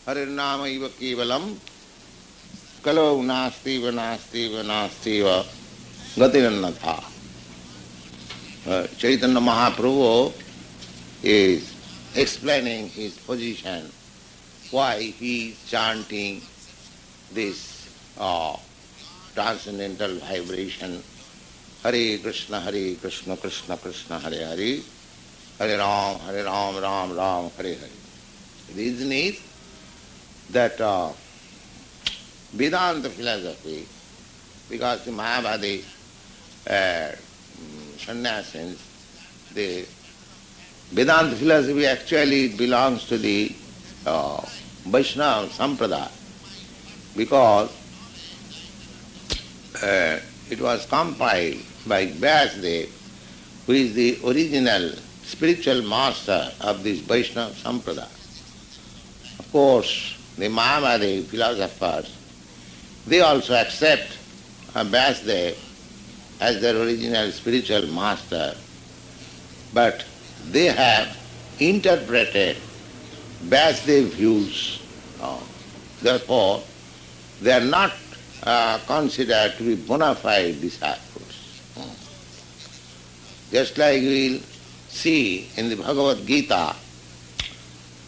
Hare nāma iva kevalam kalo nāstīva nāstīva nāstīva gatirannatha. Caitanya Mahāprabhu is explaining his position, why he is chanting this transcendental vibration, Hare Krishna, Krishna Krishna, Hare Hare, Hare Ram, Ram Ram, Hare Hare. The reason is that Vedānta philosophy, because the Mayavadi sannyasins, the Vedānta philosophy actually belongs to the Vaishnava Sampradaya, because it was compiled by Vyasadeva, who is the original spiritual master of this Vaishnava Sampradaya. Of course, the Mayavadi philosophers, they also accept Vyasadeva as their original spiritual master, but they have interpreted Vyasadeva views. Therefore, they are not considered to be bona fide disciples. Just like we will see in the Bhagavad Gita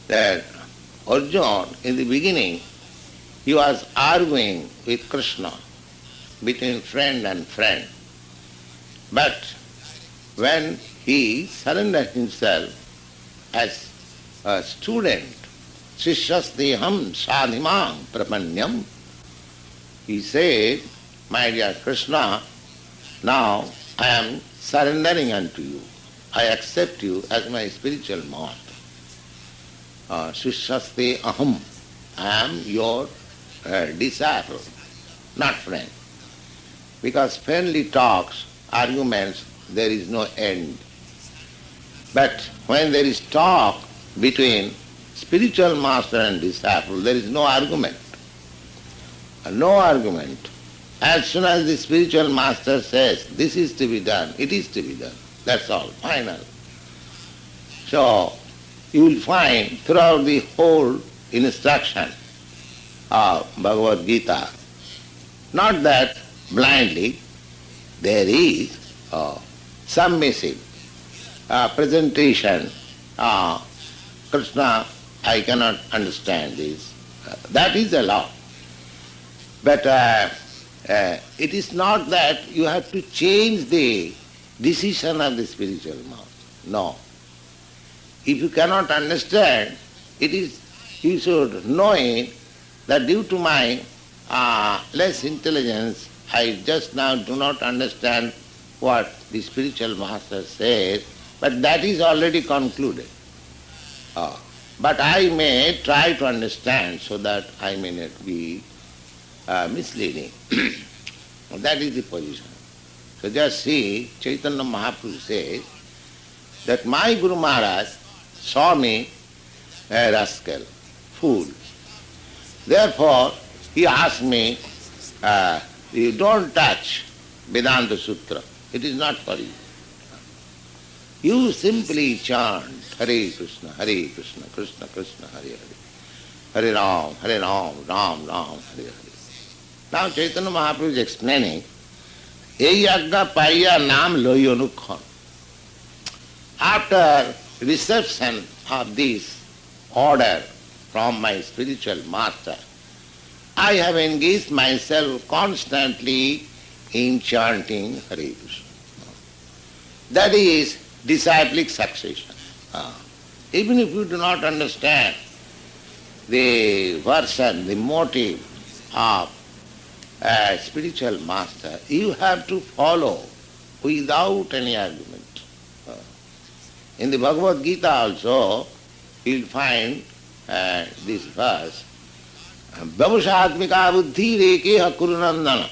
that Arjuna, in the beginning, he was arguing with Krishna between friend and friend. But when he surrendered himself as a student, Shishyasteham sadhimam prapanyam, he said, my dear Krishna, now I am surrendering unto you. I accept you as my spiritual master. Shishaste aham, I am your disciple, not friend. Because friendly talks, arguments, there is no end. But when there is talk between spiritual master and disciple, there is no argument. No argument. As soon as the spiritual master says, this is to be done, it is to be done. That's all, final. So, you will find throughout the whole instruction of Bhagavad Gita, not that blindly, there is submissive presentation. Krishna, I cannot understand this. That is allowed. But it is not that you have to change the decision of the spiritual master. No. If you cannot understand, it is, you should know it that due to my less intelligence, I just now do not understand what the spiritual master says, but that is already concluded. But I may try to understand so that I may not be misleading. That is the position. So just see, Caitanya Mahāprabhu says that my Guru Maharaj saw me a rascal, fool. Therefore, he asked me, you don't touch Vedānta-sūtra. It is not for you. You simply chant Hare Krishna, Krishna Krishna, Hare Hare. Hare Ram, Ram Ram, Hare Hare. Now Caitanya Mahāprabhu is explaining, ājñā pāñā nāma loyo anukṣaṇa. After reception of this order from my spiritual master, I have engaged myself constantly in chanting Hare Krishna. That is disciplic succession. Even if you do not understand the version, the motive of a spiritual master, you have to follow without any argument. In the Bhagavad Gita also, you will find this verse, Vavushatmika buddhi rekeha kurunandana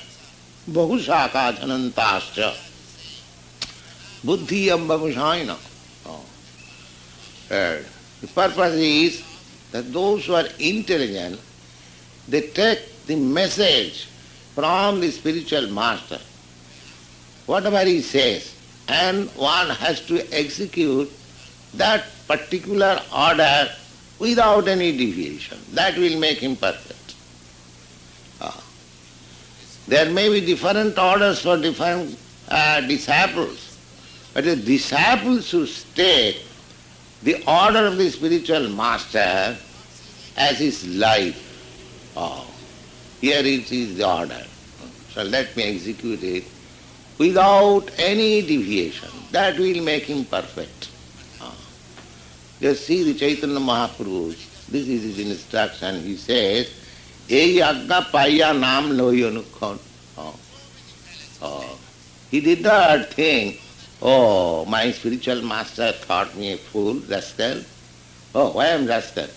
bahushaka dhanantascha buddhiyam vavushaina. The purpose is that those who are intelligent, they take the message from the spiritual master, whatever he says, and one has to execute that particular order without any deviation. That will make him perfect. There may be different orders for different disciples, but a disciple should take the order of the spiritual master as his life. Here it is the order. So let me execute it without any deviation. That will make him perfect. Just see the Caitanya Mahāprabhu. This is his instruction. He says, ājñā pāñā nāma lohi anukṣaṇa. He did not think, oh, my spiritual master thought me a fool, rascal. Oh, why am rascal?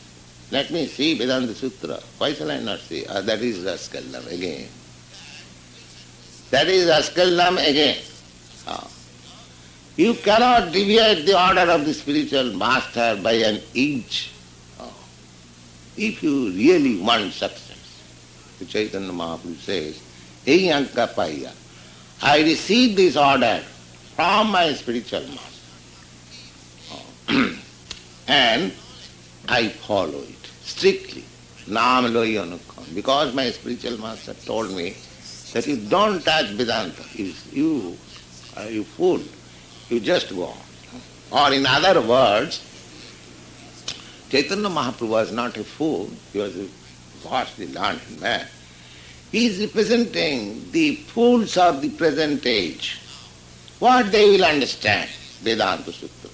Let me see Vedānta-sūtra. Why shall I not see? That is rascaldom again. That is rascaldom again. You cannot deviate the order of the spiritual master by an inch. If you really want success, the Caitanya Mahāprabhu says, ājñā pāñā. I received this order from my spiritual master. And I follow it strictly. Nāma lohi anukṣaṇa. Because my spiritual master told me that you don't touch Vedanta. You fool. You just go on. Or in other words, Caitanya Mahāprabhu was not a fool. He was a vastly learned man. He is representing the fools of the present age. What they will understand? Vedānta-sūtra.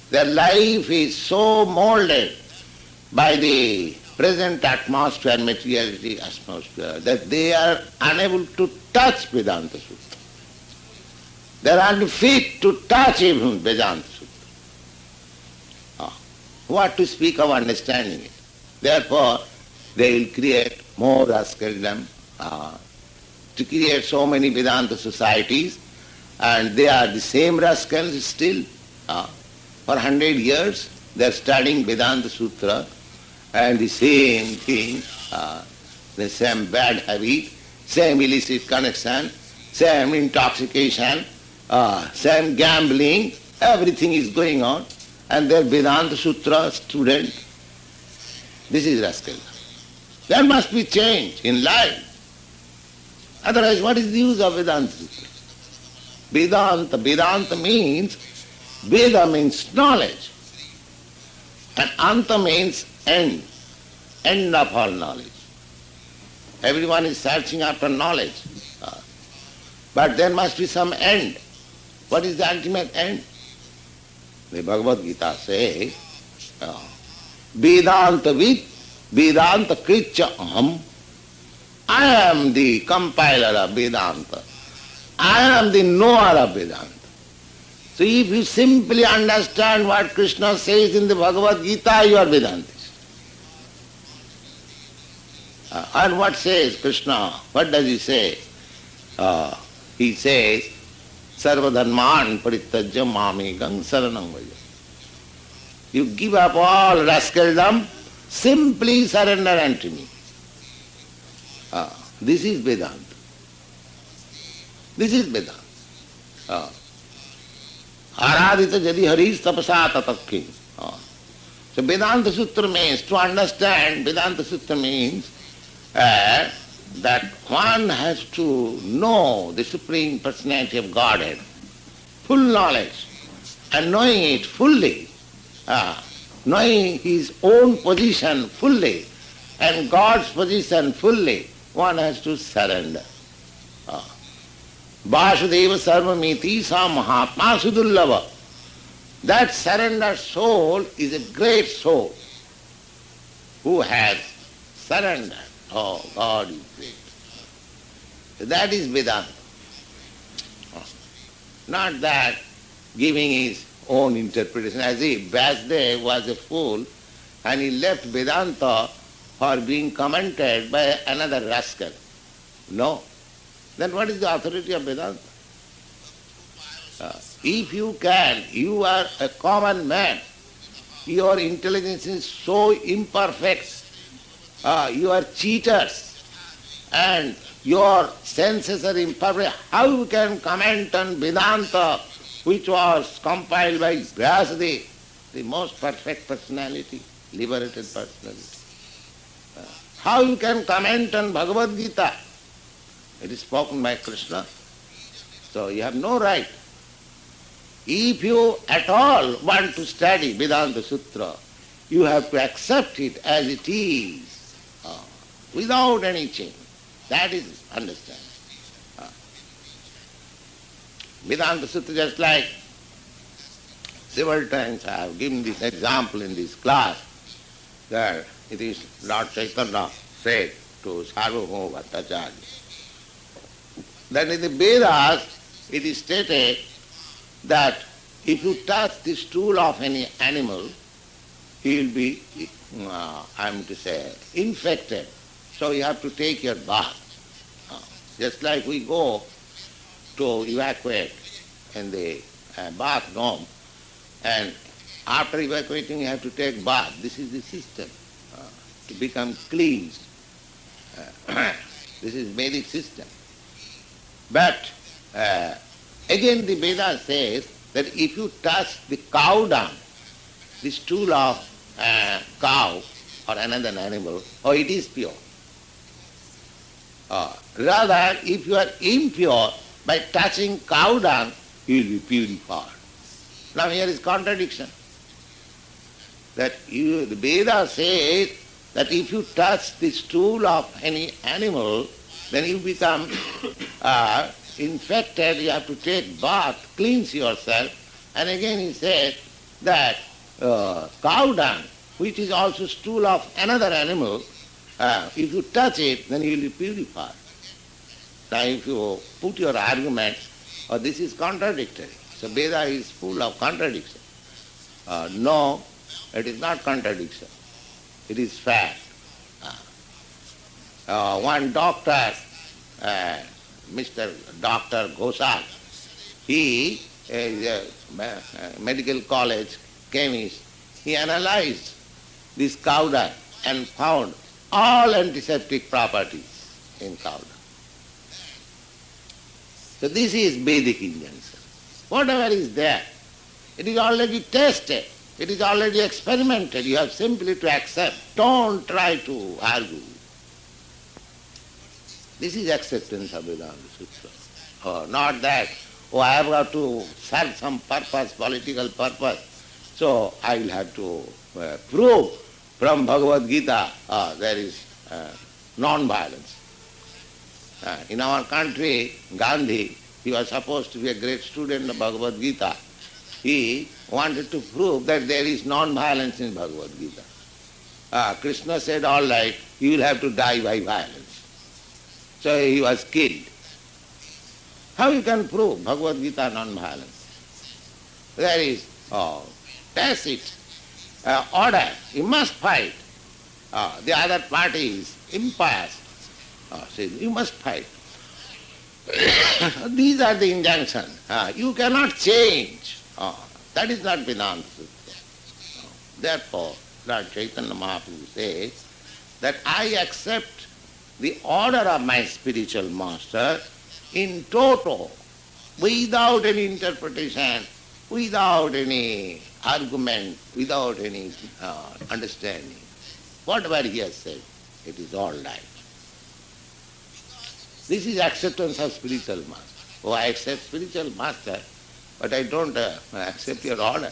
Their life is so molded by the present atmosphere, materiality atmosphere, that they are unable to touch Vedānta-sūtra. They are unfit to touch even Vedānta-sūtra. What to speak of understanding it? Therefore, they will create more rascaldom, to create so many Vedanta societies, and they are the same rascals still. For 100 years they are studying Vedānta-sūtra, and the same thing, the same bad habit, same illicit connection, same intoxication, same gambling, everything is going on, and they are Vedānta-sūtra student. This is rascal. There must be change in life. Otherwise, what is the use of Vedānta-sūtra? Vedānta means, Veda means knowledge, and Anta means end of all knowledge. Everyone is searching after knowledge, but there must be some end. What is the ultimate end? The Bhagavad Gita says, Vedānta-vid, Vedānta-kritya aham. I am the compiler of Vedanta. I am the knower of Vedanta. So if you simply understand what Krishna says in the Bhagavad Gita, you are Vedantist. And what says Krishna? What does he say? He says, Sarvadharman parityajya mamekam saranam vraja. You give up all rascaldom, simply surrender unto me. This is Vedanta. This is Vedanta. Aradita jadi haris tapasa tatakki. So Vedānta-sūtra means, to understand Vedānta-sūtra means that one has to know the Supreme Personality of Godhead, full knowledge, and knowing it fully, knowing his own position fully, and God's position fully, one has to surrender. Vasudeva sarvamiti sa mahatma sudullava. That surrendered soul is a great soul who has surrendered. Oh, God is great. So that is Vedanta. Not that giving his own interpretation, as if Vasudev was a fool and he left Vedanta for being commented by another rascal. No. Then what is the authority of Vedanta? If you are a common man, your intelligence is so imperfect, you are cheaters, and your senses are imperfect, how you can comment on Vedanta, which was compiled by Vyasadeva? the most perfect personality, liberated personality. How you can comment on Bhagavad Gita? It is spoken by Krishna. So you have no right. If you at all want to study Vedānta-sūtra, you have to accept it as it is, without any change. That is understanding. Vedānta-sūtra, just like several times I have given this example in this class, that it is Lord Caitanya said to Sarvabhauma Bhattacharya, that in the Vedas it is stated that if you touch the stool of any animal, he will be, infected. So you have to take your bath. Just like we go to evacuate in the bathroom, and after evacuating you have to take bath. This is the system to become cleansed. This is Vedic system. But again the Veda says that if you touch the cow dung, the stool of cow or another animal, it is pure. Rather, if you are impure, by touching cow dung, you will be purified. Now here is contradiction. That the Veda says that if you touch the stool of any animal, then you become infected, you have to take bath, cleanse yourself. And again he said that cow dung, which is also stool of another animal, if you touch it, then you will be purified. Now if you put your arguments, this is contradictory. So Veda is full of contradiction. No, it is not contradiction. It is fact. One doctor, Mr. Dr. Ghosal, he is a medical college chemist. He analyzed this cow dung and found all antiseptic properties in cow dung. So this is Vedic injunction. Whatever is there, it is already tested, it is already experimented, you have simply to accept. Don't try to argue. This is acceptance of Vedānta-sūtra. Not that, I have got to serve some purpose, political purpose, so I will have to prove from Bhagavad Gita there is non-violence. In our country, Gandhi, he was supposed to be a great student of Bhagavad Gita. He wanted to prove that there is non-violence in Bhagavad Gita. Krishna said, all right, you will have to die by violence. So he was killed. How you can prove Bhagavad Gita non-violence? There is tacit order. You must fight. The other party is impious. Says, you must fight. These are the injunctions. You cannot change. That is not Vedānta-sūtra. Therefore, Lord Caitanya Mahāprabhu says that I accept the order of my spiritual master in toto, without any interpretation, without any argument, without any understanding. Whatever he has said, it is all right. This is acceptance of spiritual master. I accept spiritual master, but I don't accept your order.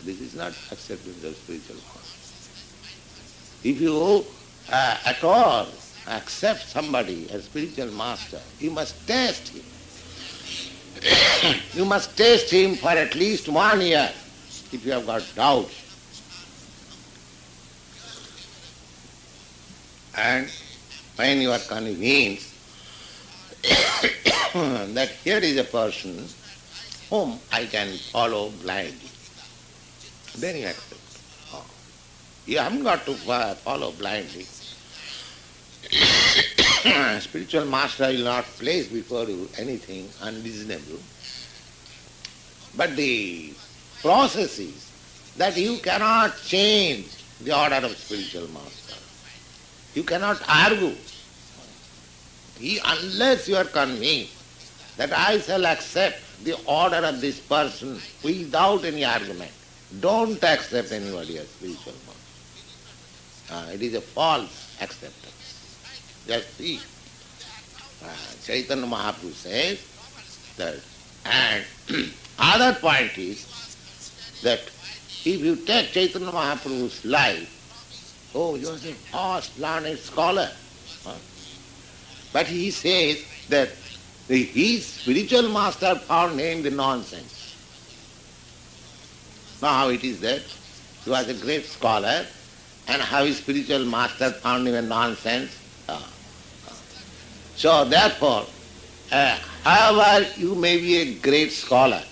This is not acceptance of spiritual master. If you at all accept somebody as spiritual master, you must test him. You must test him for at least 1 year if you have got doubts. And when you are convinced that here is a person whom I can follow blindly, then you accept. You haven't got to follow blindly. Spiritual master will not place before you anything unreasonable. But the process is that you cannot change the order of spiritual master. You cannot argue. Unless you are convinced that I shall accept the order of this person without any argument, Don't accept anybody as spiritual master. It is a false acceptance. Just see. Caitanya Mahāprabhu says that, and other point is that if you take Caitanya Mahāprabhu's life, oh, he was a vast learned scholar. But he says that his spiritual master found him the nonsense. Now how it is that he was a great scholar and how his spiritual master found him a nonsense? So therefore, however you may be a great scholar,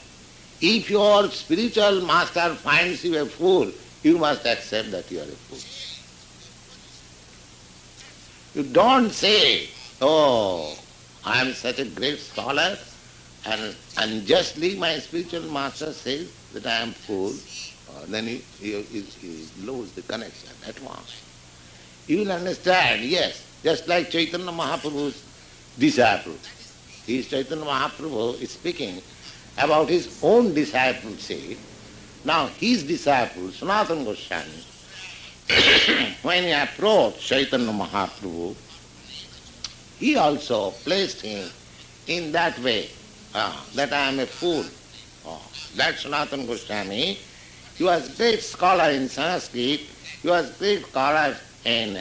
if your spiritual master finds you a fool, you must accept that you are a fool. You don't say, oh, I am such a great scholar and unjustly my spiritual master says that I am fool. Then he loses the connection at once. You will understand, yes, just like Caitanya Mahāprabhu's disciple. Caitanya Mahāprabhu is speaking about his own disciple, say. Now his disciple, Sanatana Goswami, when he approached Caitanya Mahāprabhu, he also placed him in that way, that I am a fool. That Sanatana Goswami, he was a great scholar in Sanskrit, he was a great scholar in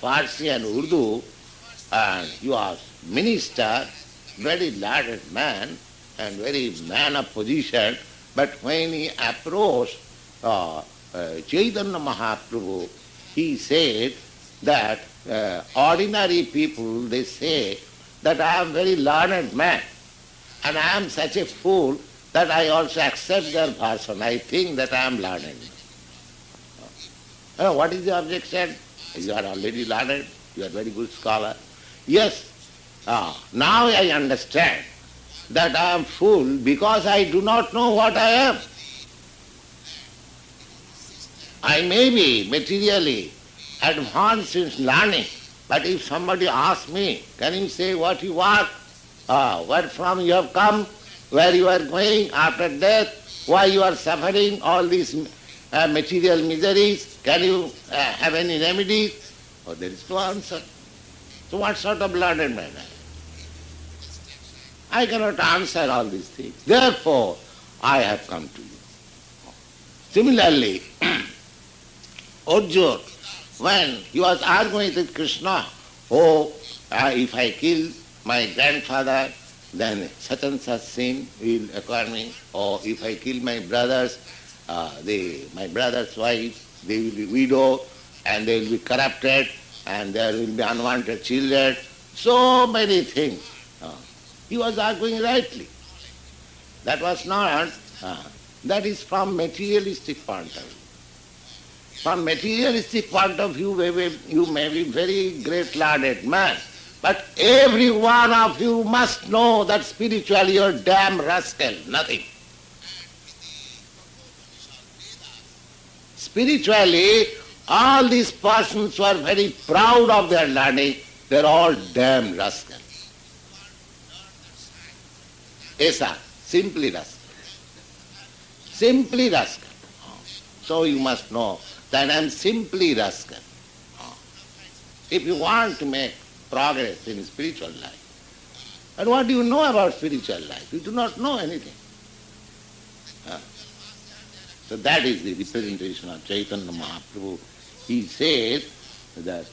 Farsi and Urdu, and he was minister, very learned man, and very man of position. But when he approached Caitanya Mahāprabhu, he said that ordinary people, they say that I am very learned man, and I am such a fool that I also accept their person. I think that I am learned. What is the objection? You are already learned, you are very good scholar. Yes, now I understand that I am fool because I do not know what I am. I may be materially advanced in learning, but if somebody asks me, can you say what you are, where from you have come, where you are going after death, why you are suffering all these material miseries, can you have any remedies? Oh, there is no answer. So what sort of learned man? I cannot answer all these things. Therefore, I have come to you. Similarly, Arjuna, when he was arguing with Krishna, if I kill my grandfather, then such and such sin will occur me. Or if I kill my brothers, my brother's wife, they will be widow and they will be corrupted and there will be unwanted children. So many things. He was arguing rightly. That was not, that is from materialistic point of view. From materialistic point of view, you may be very great learned man, but every one of you must know that spiritually you are damn rascal, nothing. Spiritually, all these persons who are very proud of their learning, they are all damn rascals. Esa, simply rascal. Simply rascal. So you must know that I am simply rascal. If you want to make progress in spiritual life, and what do you know about spiritual life? You do not know anything. So that is the representation of Caitanya Mahāprabhu. He says that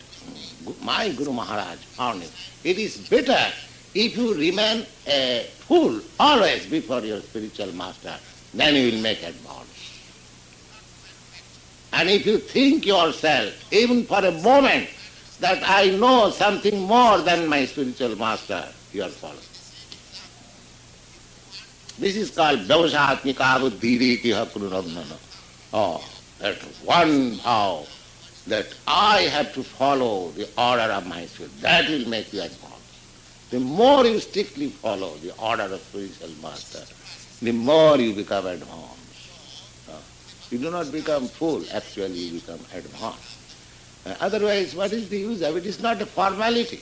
my Guru Maharaj found it. It is better if you remain a fool always before your spiritual master, then you will make advance. And if you think yourself, even for a moment, that I know something more than my spiritual master, you are false. This is called vyavasātmika buddhiritiha punarabdhana. That one vow that I have to follow the order of my spirit, that will make you advance. The more you strictly follow the order of spiritual master, the more you become advanced. You do not become fool, actually you become advanced. Otherwise, what is the use of it? It is not a formality.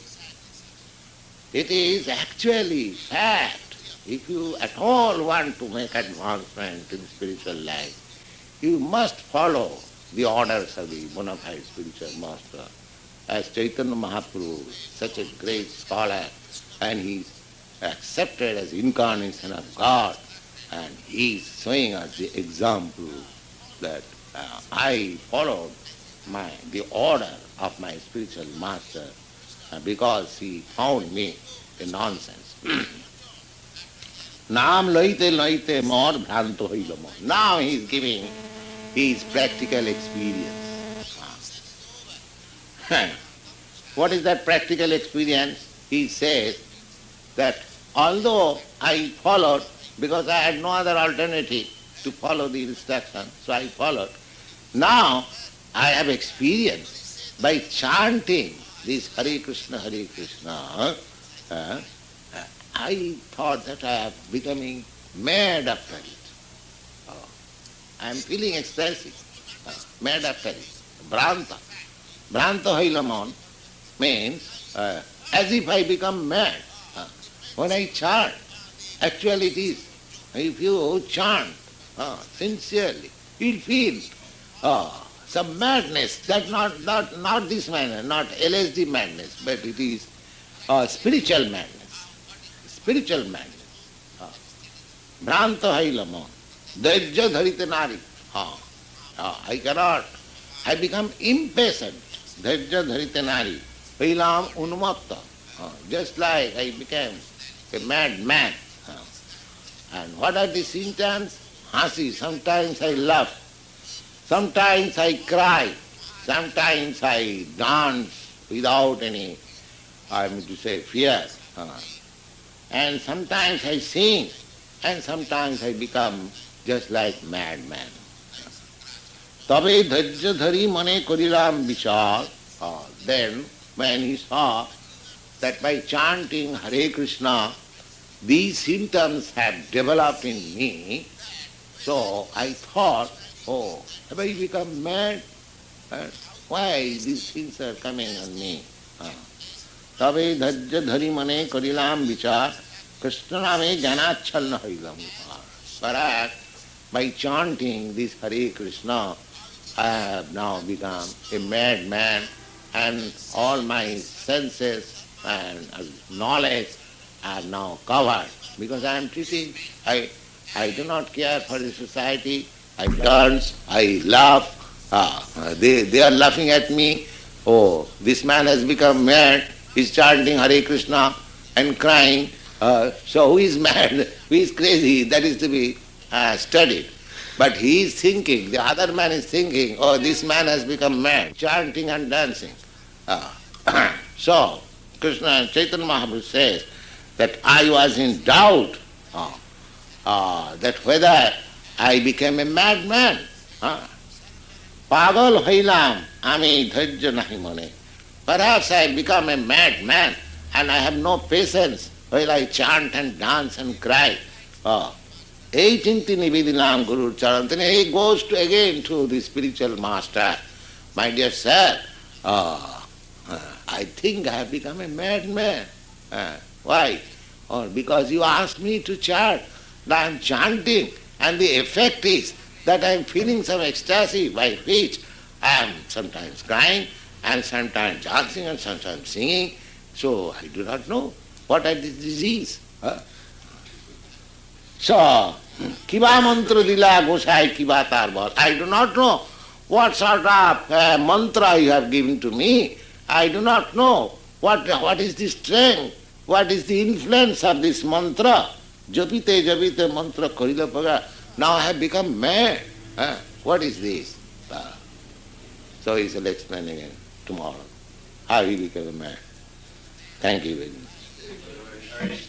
It is actually fact. If you at all want to make advancement in spiritual life, you must follow the orders of the bona fide spiritual master. As Caitanya Mahāprabhu, such a great scholar, and he is accepted as incarnation of God, and he is showing us the example that I followed the order of my spiritual master because he found me a nonsense. Nāma laite laite mor bhranto hoila mor. Now he is giving his practical experience. What is that practical experience? He says that although I followed, because I had no other alternative to follow the instruction, so I followed. Now I have experienced by chanting this Hare Krishna, I thought that I am becoming mad after it. I am feeling expensive, mad after it. Bhranta. Bhranta hailamon means as if I become mad when I chant. Actually it is. If you chant sincerely, you'll feel some madness. That's not this madness, not LSD madness, but it is spiritual madness. Spiritual madness. Bhranta hailamon. Dairya dharite nari. I cannot. I become impatient. Dairya dharite nari. Hailam unmakta. Just like I became a madman. And what are the symptoms? Hasi. Sometimes I laugh. Sometimes I cry. Sometimes I dance without any, fear. And sometimes I sing. And sometimes I become just like madman. Tabe dhajya dhari mane korilam vichar. Then when he saw that by chanting Hare Krishna, these symptoms have developed in me, so I thought, have I become mad? Why these things are coming on me? Tabe dhajya dhari mane korilam vichar, Krishna name janachalna hailam. Perhaps by chanting this Hare Krishna, I have now become a madman, and all my senses and knowledge are now covered, because I am treating, I do not care for the society, I dance, I laugh, they are laughing at me, this man has become mad, he is chanting Hare Krishna and crying, so who is mad, who is crazy, that is to be studied. But he is thinking, the other man is thinking, this man has become mad, chanting and dancing. So, Krishna and Caitanya Mahāprabhu says that I was in doubt that whether I became a madman. Pagal hailam ami dhajya nahi mane. Perhaps I become a madman and I have no patience while I chant and dance and cry. He goes again to the spiritual master. My dear sir, I think I have become a madman. Why? Because you asked me to chant. Now I am chanting, and the effect is that I am feeling some ecstasy by which I am sometimes crying, and sometimes dancing, and sometimes singing. So I do not know what are this disease. So, kiva mantra lila gosai kiva tarvat. I do not know what sort of mantra you have given to me. I do not know what is the strength, what is the influence of this mantra. Japite mantra karila paga. Now I have become mad. What is this? So he shall explain again tomorrow how he became mad. Thank you very much.